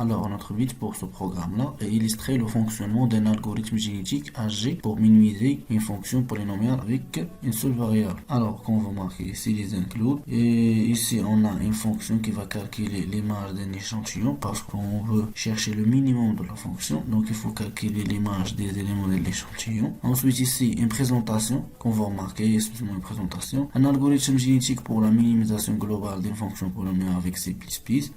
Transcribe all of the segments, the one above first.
Alors, notre but pour ce programme-là est illustrer le fonctionnement d'un algorithme génétique âgé pour minimiser une fonction polynomiale avec une seule variable. Alors, comme vous marquez ici les includes, et ici on a une fonction qui va calculer l'image d'un échantillon parce qu'on veut chercher le minimum de la fonction. Donc, il faut calculer l'image des éléments de l'échantillon. Ensuite, ici, une présentation qu'on va remarquer, excusez-moi, une présentation. Un algorithme génétique pour la minimisation globale d'une fonction polynomiale avec C++.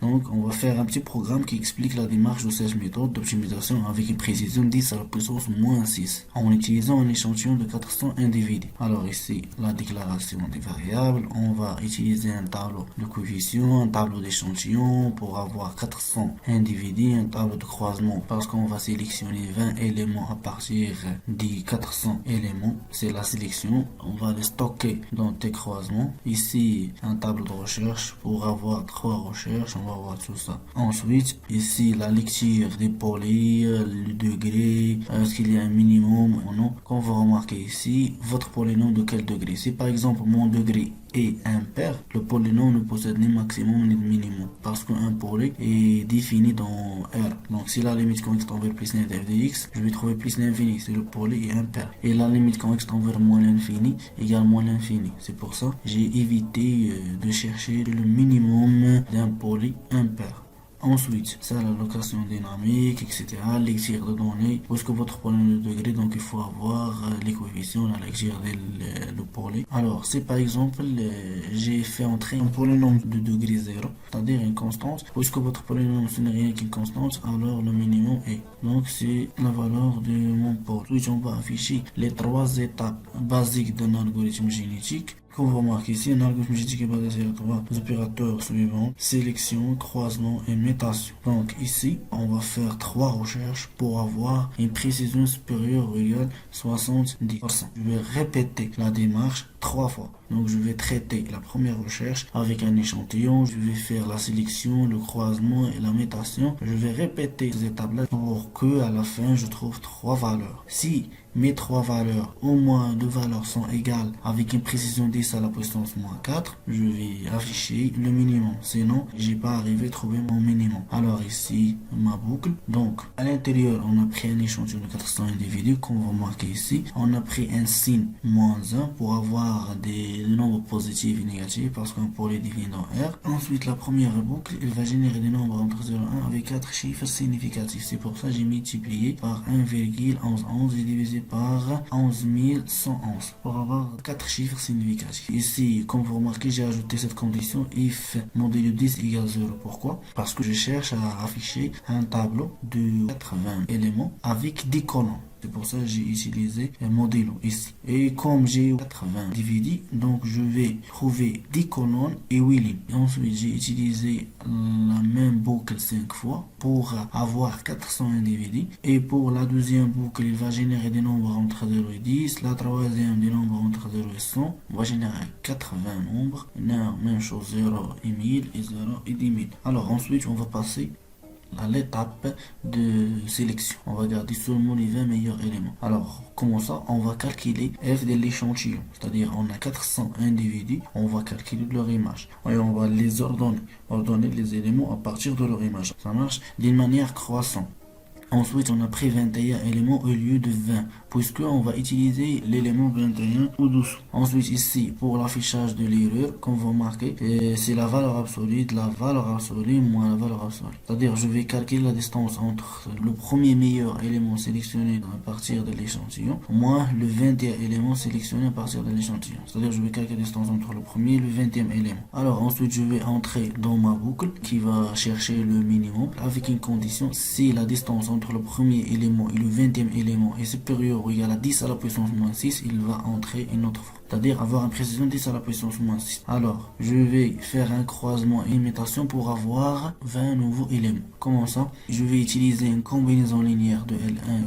Donc, on va faire un petit programme qui explique la démarche de cette méthode d'optimisation avec une précision 10 à la puissance moins 6 en utilisant un échantillon de 400 individus. Alors ici, la déclaration des variables, on va utiliser un tableau de coefficients, un tableau d'échantillons pour avoir 400 individus, un tableau de croisement parce qu'on va sélectionner 20 éléments à partir des 400 éléments. C'est la sélection, on va les stocker dans tes croisements. Ici, un tableau de recherche pour avoir 3 recherches, on va voir tout ça. Ensuite, ici, la lecture des polys, le degré, est-ce qu'il y a un minimum ou non. Comme vous remarquez ici, votre polynôme de quel degré. Si par exemple mon degré est impair, le polynôme ne possède ni maximum ni minimum parce qu'un poly est défini dans R. Donc si la limite convexe tend vers plus 1 de f de x, je vais trouver plus l'infini si le poly est impair. Et la limite convexe tend vers moins l'infini égale moins l'infini. C'est pour ça que j'ai évité de chercher le minimum d'un poly impair. Ensuite, c'est la location dynamique, etc. Lecture de données. Puisque votre polynôme de degré, donc il faut avoir les coefficients, la lecture de poly. Alors, si par exemple, j'ai fait entrer un polynôme de degré 0, c'est-à-dire une constante, puisque votre polynôme ce n'est rien qu'une constante, alors le minimum est. Donc, c'est la valeur de mon poly. Ensuite, on va afficher les 3 étapes basiques d'un algorithme génétique. Comme vous remarquez ici, un algorithme génétique est basé sur 3 opérateurs suivants: sélection, croisement et mutation. Donc ici, on va faire 3 recherches pour avoir une précision supérieure ou égale 70%. Je vais répéter la démarche 3 fois. Donc je vais traiter la première recherche avec un échantillon, je vais faire la sélection, le croisement et la mutation. Je vais répéter ces étapes-là pour que à la fin je trouve 3 valeurs. Si mes 3 valeurs, au moins 2 valeurs sont égales avec une précision 10 à la puissance moins 4, je vais afficher le minimum. Sinon, j'ai pas arrivé à trouver mon minimum. Alors ici, ma boucle. Donc, à l'intérieur, on a pris un échantillon de 400 individus, comme vous remarquez ici. On a pris un signe moins 1 pour avoir des nombres positifs et négatifs parce qu'on pourrait définir dans R. Ensuite, la première boucle, elle va générer des nombres entre 0 et 1 avec 4 chiffres significatifs. C'est pour ça que j'ai multiplié par 1,1111 et divisé par 11111 pour avoir 4 chiffres significatifs. Ici, comme vous remarquez, j'ai ajouté cette condition if modulo 10 égale 0. Pourquoi? Parce que je cherche à afficher un tableau de 80 éléments avec 10 colonnes. C'est pour ça que j'ai utilisé un modulo ici. Et comme j'ai 80 individus, donc je vais trouver 10 colonnes et 8 lignes. Et ensuite, j'ai utilisé la même boucle 5 fois pour avoir 400 individus. Et pour la deuxième boucle, il va générer des nombres entre 0 et 10. La troisième, des nombres entre 0 et 100. On va générer 80 nombres. Même chose, 0 et 1000 et 0 et 10 000. Alors ensuite, on va passer à l'étape de sélection. On va garder seulement les 20 meilleurs éléments. Alors, comment ça? On va calculer f de l'échantillon. C'est-à-dire, on a 400 individus, on va calculer leur image. Et on va les ordonner les éléments à partir de leur image. Ça marche d'une manière croissante. Ensuite, on a pris 21 éléments au lieu de 20, puisqu'on va utiliser l'élément 21 au-dessous. Ensuite, ici, pour l'affichage de l'erreur, comme vous remarquez, c'est la valeur absolue de la valeur absolue moins la valeur absolue. C'est-à-dire, je vais calculer la distance entre le premier meilleur élément sélectionné à partir de l'échantillon, moins le 21 élément sélectionné à partir de l'échantillon. C'est-à-dire, je vais calculer la distance entre le premier et le 20e élément. Alors, ensuite, je vais entrer dans ma boucle qui va chercher le minimum avec une condition: si la distance entre le premier élément et le 20e élément est supérieur ou égal à 10 à la puissance moins 6, il va entrer une autre fois. C'est-à-dire avoir une précision 10 à la puissance moins 6. Alors, je vais faire un croisement et une mutation pour avoir 20 nouveaux éléments. Comment ça? Je vais utiliser une combinaison linéaire de L1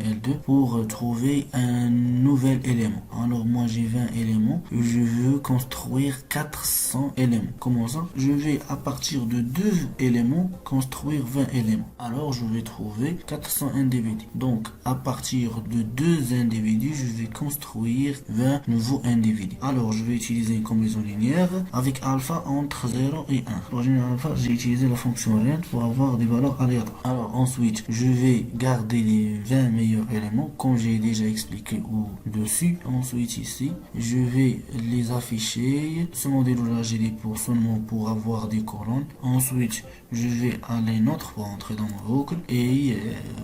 et L2 pour trouver un nouvel élément. Alors, moi j'ai 20 éléments. Je veux construire 400 éléments. Comment ça? Je vais à partir de 2 éléments construire 20 éléments. Alors, je vais trouver 400 individus. Donc, à partir de 2 individus, je vais construire 20 nouveaux individus. individus. Alors, je vais utiliser une combinaison linéaire avec alpha entre 0 et 1. Pour générer alpha, j'ai utilisé la fonction rent pour avoir des valeurs aléatoires. Alors, ensuite, je vais garder les 20 meilleurs éléments, comme j'ai déjà expliqué au-dessus. Ensuite, ici, je vais les afficher. Ce modèle-là, j'ai dit seulement pour avoir des colonnes. Ensuite, je vais aller une autre fois entrer dans ma boucle et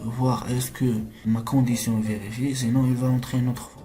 voir est-ce que ma condition est vérifiée. Sinon, il va entrer une autre fois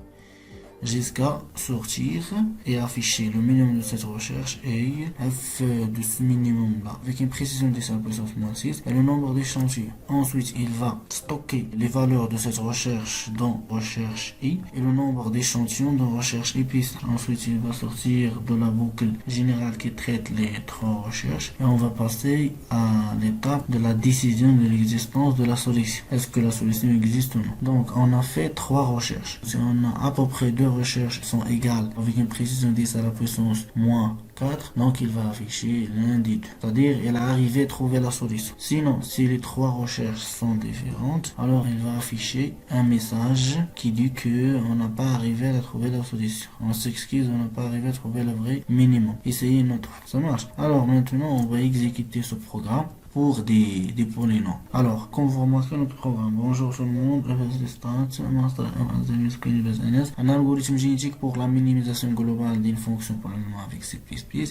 jusqu'à sortir et afficher le minimum de cette recherche et f de ce minimum là avec une précision de 10 à la puissance moins 6 et le nombre d'échantillons. Ensuite, il va stocker les valeurs de cette recherche dans recherche i et le nombre d'échantillons dans recherche i piste. Ensuite, il va sortir de la boucle générale qui traite les trois recherches et on va passer à l'étape de la décision de l'existence de la solution. Est-ce que la solution existe ou non? Donc, on a fait trois recherches. Si on a à peu près deux recherches sont égales avec une précision 10 à la puissance moins 4, donc il va afficher l'un des deux. C'est-à-dire, il a arrivé à trouver la solution. Sinon, si les trois recherches sont différentes, alors il va afficher un message qui dit que on n'a pas arrivé à trouver la solution. On s'excuse, on n'a pas arrivé à trouver le vrai minimum. Essayez une autre fois. Ça marche. Alors maintenant, on va exécuter ce programme pour des polynômes. Alors, comme vous remarquez notre programme, bonjour tout le monde, un algorithme génétique pour la minimisation globale d'une fonction polynôme avec C++,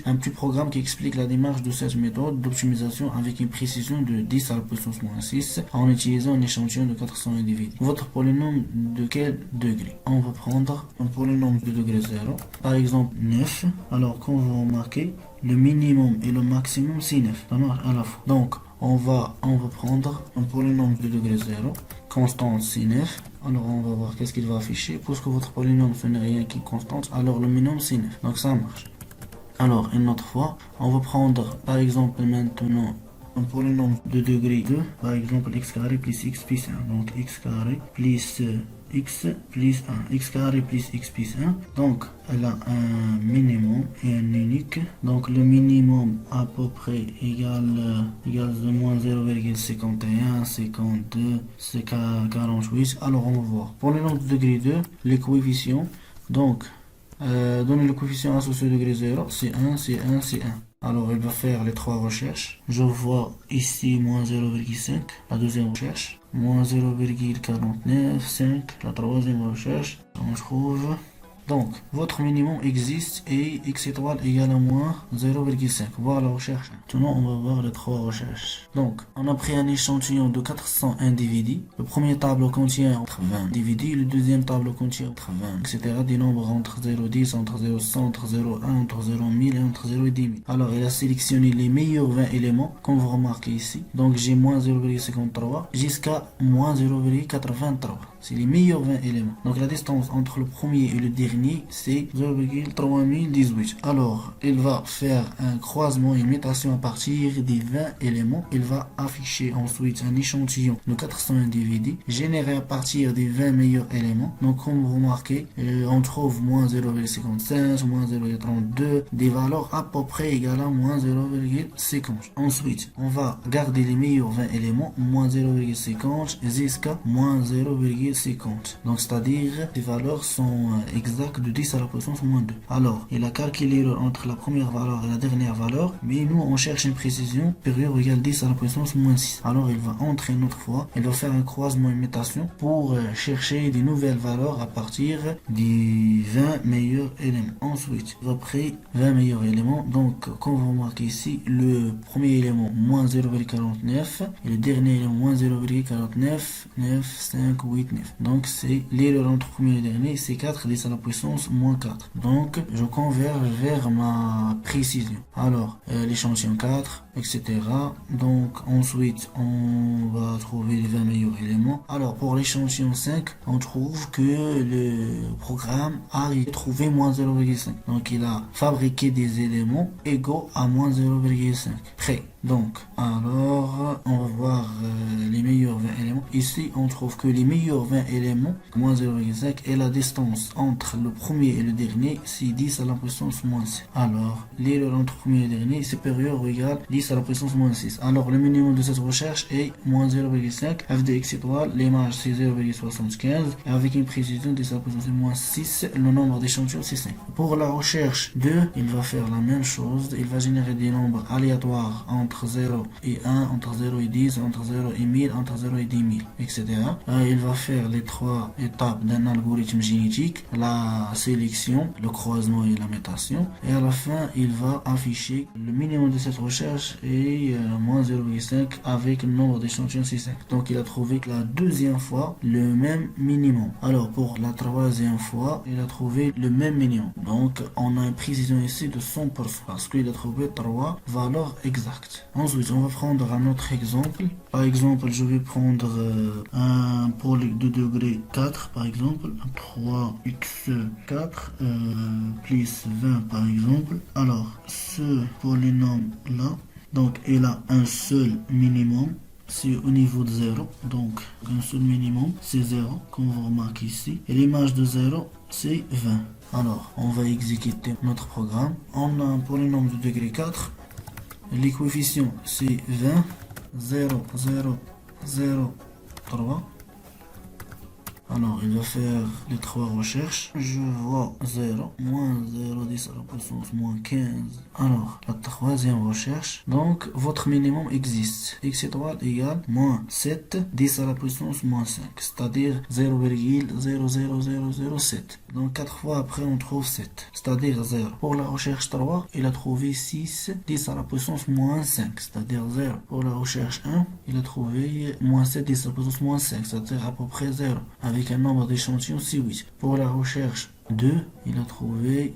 un petit programme qui explique la démarche de cette méthode d'optimisation avec une précision de 10 à la puissance moins 6 en utilisant un échantillon de 400 individus. Votre polynôme de quel degré? On va prendre un polynôme de degré 0, par exemple 9. Alors, comme vous remarquez, le minimum et le maximum c'est 9, ça marche à la fois. Donc on va prendre un polynôme de degré 0, constante c'est 9. Alors on va voir qu'est-ce qu'il va afficher. Puisque votre polynôme ce n'est rien qui est constante, alors le minimum c'est 9, donc ça marche. Alors une autre fois, on va prendre par exemple maintenant un polynôme de degré 2, par exemple x carré plus x plus 1, donc x carré plus x plus 1, x carré plus x plus 1, donc elle a un minimum et un unique, donc le minimum à peu près égale de moins 0,51, 52, c'est 48, alors on va voir. Pour le nombre de degré 2, les coefficients, donc donner le coefficient associé au degré 0, c'est 1, c'est 1, c'est 1. Alors, il va faire les trois recherches. Je vois ici moins 0,5, la deuxième recherche. Moins 0,49, 5, la troisième recherche. On trouve. Donc, votre minimum existe et x étoile égale à moins 0,5. Voilà la recherche. Maintenant, on va voir les trois recherches. Donc, on a pris un échantillon de 400 individus. Le premier tableau contient entre 20 individus. Le deuxième tableau contient entre 20, etc. Des nombres entre 0,10, entre 0,100, entre 0,1, entre 0,1000 et entre 0 et 10 000. Alors, il a sélectionné les meilleurs 20 éléments, comme vous remarquez ici. Donc, j'ai moins 0,53 jusqu'à moins 0,83. C'est les meilleurs 20 éléments. Donc, la distance entre le premier et le dernier, c'est 0,3018. Alors, il va faire un croisement, une mutation à partir des 20 éléments. Il va afficher ensuite un échantillon de 400 individus généré à partir des 20 meilleurs éléments. Donc, comme vous remarquez, on trouve moins 0,55, moins 0,32, des valeurs à peu près égales à moins 0,50. Ensuite, on va garder les meilleurs 20 éléments, moins 0,50 jusqu'à moins 0,50. Donc, c'est-à-dire, les valeurs sont exactes de 10 à la puissance moins 2. Alors, il a calculé entre la première valeur et la dernière valeur, mais nous, on cherche une précision supérieure ou égale 10 à la puissance moins 6. Alors, il va entrer une autre fois, il va faire un croisement, une mutation pour chercher des nouvelles valeurs à partir des 20 meilleurs éléments. Ensuite, après 20 meilleurs éléments, donc, comme vous remarquez ici, le premier élément, moins 0,49, et le dernier élément, moins 0,49, 9, 5, 8, 9. Donc, c'est l'erreur entre premier et dernier, c'est 4, 10 à la puissance moins 4. Donc, je converge vers ma précision. Alors, l'échantillon 4, etc. Donc, ensuite, on va trouver les 20 meilleurs éléments. Alors, pour l'échantillon 5, on trouve que le programme a trouvé moins 0,5. Donc, il a fabriqué des éléments égaux à moins 0,5. Prêt. Donc, alors, on va voir les meilleurs 20 éléments. éléments. Ici, on trouve que les meilleurs 20 éléments, moins 0,5, et la distance entre le premier et le dernier, c'est 10 à la puissance moins 6. Alors, l'erreur entre le premier et le dernier est supérieure ou égale 10 à la puissance moins 6. Alors, le minimum de cette recherche est moins 0,5. f de x étoile, l'image c'est 0,75. Et avec une précision de sa puissance moins 6, le nombre d'échantillons c'est 5. Pour la recherche 2, il va faire la même chose. Il va générer des nombres aléatoires entre 0 et 1, entre 0 et 10, entre 0 et 1000, entre 0 et 10 000, etc. Il va faire les trois étapes d'un algorithme génétique, la sélection, le croisement et la mutation. Et à la fin, il va afficher le minimum de cette recherche est moins 0,5 avec le nombre d'échantillons c'est 5. Donc il a trouvé la deuxième fois le même minimum. Alors pour la troisième fois, il a trouvé le même minimum. Donc on a une précision ici de 100% parce qu'il a trouvé trois valeurs exactes. Ensuite, on va prendre un autre exemple. Par exemple, je vais prendre un pôle de degré 4, par exemple, 3x4 plus 20, par exemple. Alors, ce polynôme-là, donc il a un seul minimum, c'est au niveau de 0, donc un seul minimum, c'est 0, comme vous remarquez ici. Et l'image de 0, c'est 20. Alors, on va exécuter notre programme. On a un polynôme de degré 4. Les coefficients, c'est 20, 0, 0, 0, 3. Alors, il va faire les trois recherches. Je vois 0, moins 0, 10 à la puissance, moins 15. Alors, la troisième recherche. Donc, votre minimum existe. X étoile égale moins 7, 10 à la puissance, moins 5. C'est-à-dire 0,00007. Donc, 4 fois après, on trouve 7. C'est-à-dire 0. Pour la recherche 3, il a trouvé 6, 10 à la puissance, moins 5. C'est-à-dire 0. Pour la recherche 1, il a trouvé moins 7, 10 à la puissance, moins 5. C'est-à-dire à peu près 0. Avec un nombre d'échantillons, c'est 8. Pour la recherche 2, il a trouvé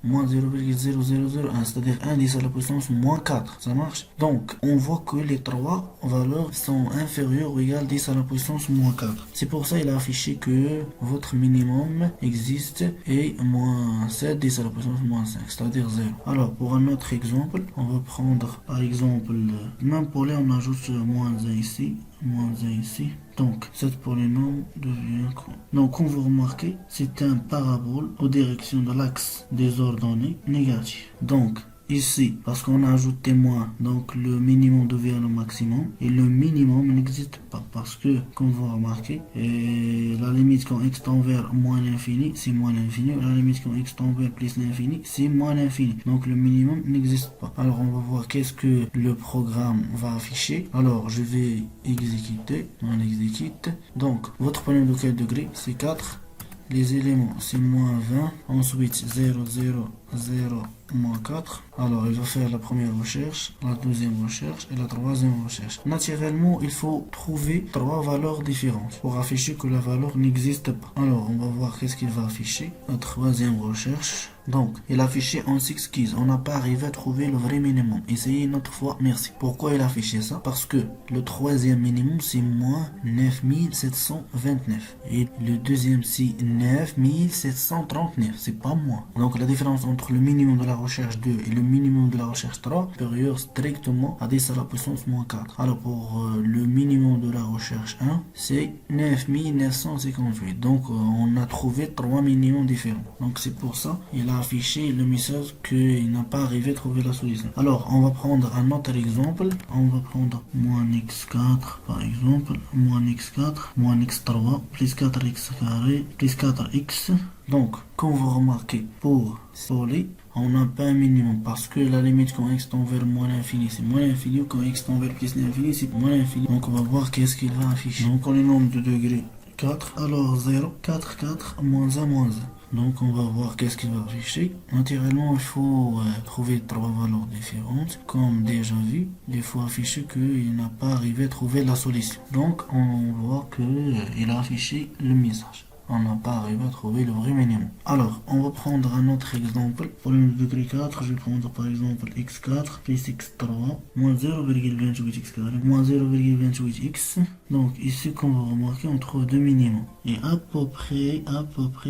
moins 0,0001, c'est-à-dire 1 10 à la puissance moins 4. Ça marche? Donc, on voit que les trois valeurs sont inférieures ou égales 10 à la puissance moins 4. C'est pour ça qu'il a affiché que votre minimum existe et moins 7, 10 à la puissance moins 5, c'est-à-dire 0. Alors, pour un autre exemple, on va prendre par exemple, même pour les, on ajoute moins 1 ici. Moins 1 ici. Donc, cette polynôme devient quoi? Donc, comme vous remarquez, c'est un parabole aux directions de l'axe des ordonnées négatives. Donc, ici, parce qu'on a ajouté moins, donc le minimum devient le maximum, et le minimum n'existe pas, parce que, comme vous remarquez, la limite quand x tend vers moins l'infini, c'est moins l'infini, la limite quand x tend vers plus l'infini, c'est moins l'infini. Donc le minimum n'existe pas. Alors on va voir qu'est-ce que le programme va afficher. Alors je vais exécuter, on exécute. Donc, votre polynôme de quel degré? C'est 4. Les éléments, c'est moins 20. Ensuite, 0, 0, 0, moins 4. Alors, il va faire la première recherche, la deuxième recherche et la troisième recherche. Naturellement, il faut trouver trois valeurs différentes pour afficher que la valeur n'existe pas. Alors, on va voir qu'est-ce qu'il va afficher. La troisième recherche. Donc, il a affiché en 6 keys. On n'a pas arrivé à trouver le vrai minimum. Essayez une autre fois, merci. Pourquoi il a affiché ça? Parce que le troisième minimum, c'est moins 9729. Et le deuxième, c'est 9739. C'est pas moins. Donc, la différence entre le minimum de la recherche 2 et le minimum de la recherche 3 supérieur strictement à 10 à la puissance moins 4. Alors, pour le minimum de la recherche 1, c'est 9958. Donc, on a trouvé trois minimums différents. Donc, c'est pour ça il a affiché le message qu'il n'a pas arrivé à trouver la solution. Alors, on va prendre un autre exemple. On va prendre moins x4, par exemple, moins x4, moins x3, plus 4x carré, plus 4x. Donc, comme vous remarquez, pour les, on n'a pas un minimum parce que la limite quand x tend vers moins l'infini, c'est moins l'infini, ou quand x tend vers plus l'infini, c'est moins l'infini. Donc, on va voir qu'est-ce qu'il va afficher. Donc, on est nombre de degrés 4, alors 0, 4, 4, moins 1, moins 1. Donc on va voir qu'est-ce qu'il va afficher. Naturellement, il faut trouver trois valeurs différentes. Comme déjà vu, il faut afficher qu'il n'a pas arrivé à trouver la solution. Donc on voit qu'il a affiché le message. On n'a pas arrivé à trouver le vrai minimum. Alors, on va prendre un autre exemple. Pour le degré 4, je vais prendre par exemple x4 plus x3 moins 0,28x carré moins 0,28x Donc ici, comme vous remarquez, on trouve deux minimums. Et à peu près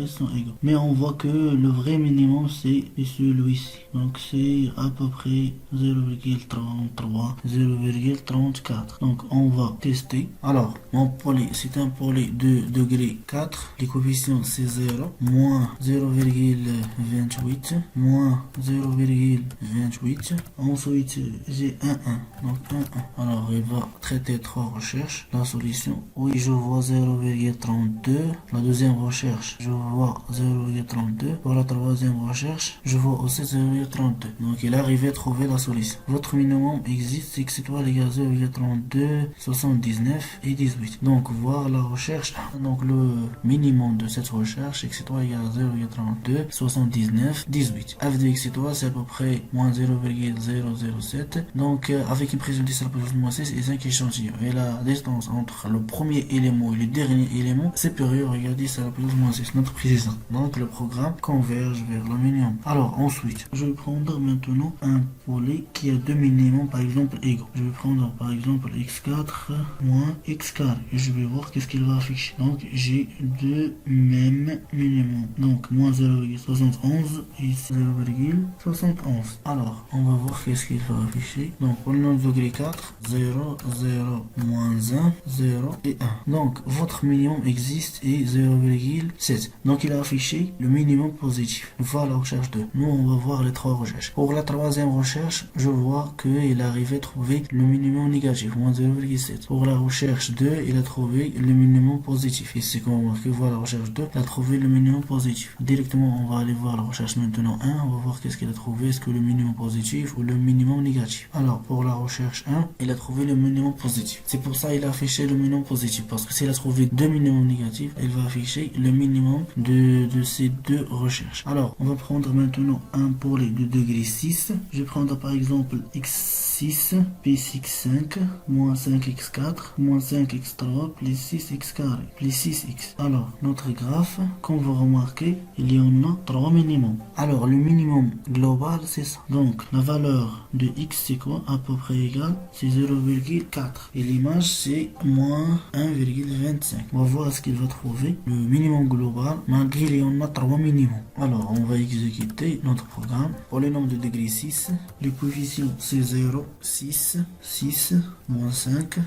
sont égaux. Mais on voit que le vrai minimum, c'est celui-ci. Donc c'est à peu près 0,33, 0,34. Donc on va tester. Alors, mon poly, c'est un poly de degré 4. Les coefficients, c'est 0, moins 0,28, moins 0,28. Ensuite, j'ai 1, 1. Donc 1, 1. Alors, il va traiter trois recherches. La solution, oui, je vois 0,32. La deuxième recherche, je vois 0,32. Pour la troisième recherche, je vois aussi 0,32. Donc, il est arrivé à trouver la solution. Votre minimum existe, x étoile égale 0,32, 79 et 18. Donc, voir la recherche. Donc, le minimum de cette recherche, x étoile égale 0,32, 79, 18. f de x étoile, c'est à peu près moins 0,007. Donc, avec une prise de 10 à la puissance moins 6 et 5 échantillons. Et la distance entre le premier élément et le dernier élément supérieur à 10 à la puissance moins 6, notre précision. Donc, le programme converge vers le minimum. Alors, ensuite, je vais prendre maintenant un poly qui a deux minimums, par exemple, égaux. Je vais prendre, par exemple, x4 moins x carré. Et je vais voir qu'est-ce qu'il va afficher. Donc, j'ai deux mêmes minimums. Donc, moins 0,71 et 0,71. Alors, on va voir qu'est-ce qu'il va afficher. Donc, pour le nombre de degré 4, 0, 0, moins 1, 0 et 1. Donc, votre minimum existe et 0,7. Donc, il a affiché le minimum positif. Voilà la recherche 2. Nous, on va voir les trois recherches. Pour la troisième recherche, je vois qu'il arrivait à trouver le minimum négatif, moins 0,7. Pour la recherche 2, il a trouvé le minimum positif. Ici, comme vous remarquez, voilà la recherche 2, il a trouvé le minimum positif. Directement, on va aller voir la recherche maintenant 1. On va voir qu'est-ce qu'il a trouvé. Est-ce que le minimum positif ou le minimum négatif. Alors, pour la recherche 1, il a trouvé le minimum positif. C'est pour ça qu'il a affiché le minimum positif. Parce que s'il a trouvé deux minimums négatifs, il va afficher le minimum de ces deux recherches. Alors, on va prendre maintenant un poly de degré 6. Je vais prendre par exemple x6, p6,5, moins 5x4, moins 5x3, plus 6x carré, plus 6x. Alors, notre graphe, comme vous remarquez, il y en a trois minimums. Alors, le minimum global, c'est ça. Donc, la valeur de x, c'est quoi? À peu près égal, c'est 0,4. Et l'image, c'est moins 1,25. On va voir ce qu'il va trouver. Le minimum global, malgré il y en a trois minimums. Alors, on va exécuter notre programme. Pour le nombre de degrés 6, les coefficients, c'est 0, 6, 6, moins 5,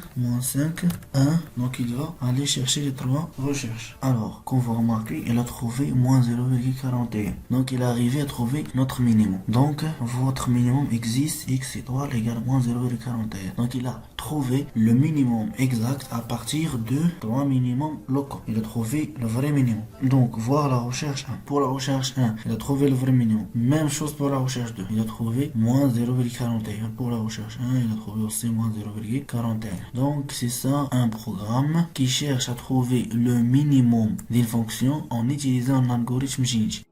1. Donc, il va aller chercher les trois recherches. Alors, comme vous remarquez, il a trouvé moins 0,41. Donc, il est arrivé à trouver notre minimum. Donc, votre minimum existe, x étoile égale moins 0,41. Donc, il a trouvé le minimum exact à partir de trois minimums locaux. Il a trouvé le vrai minimum. Donc, voir la recherche 1. Pour la recherche 1, il a trouvé le vrai minimum. Même chose pour la recherche 2. Il a trouvé moins 0,41. Pour la recherche 1, il a trouvé aussi moins 0,41. Donc, c'est ça un programme qui cherche à trouver le minimum d'une fonction en utilisant un algorithme génétique.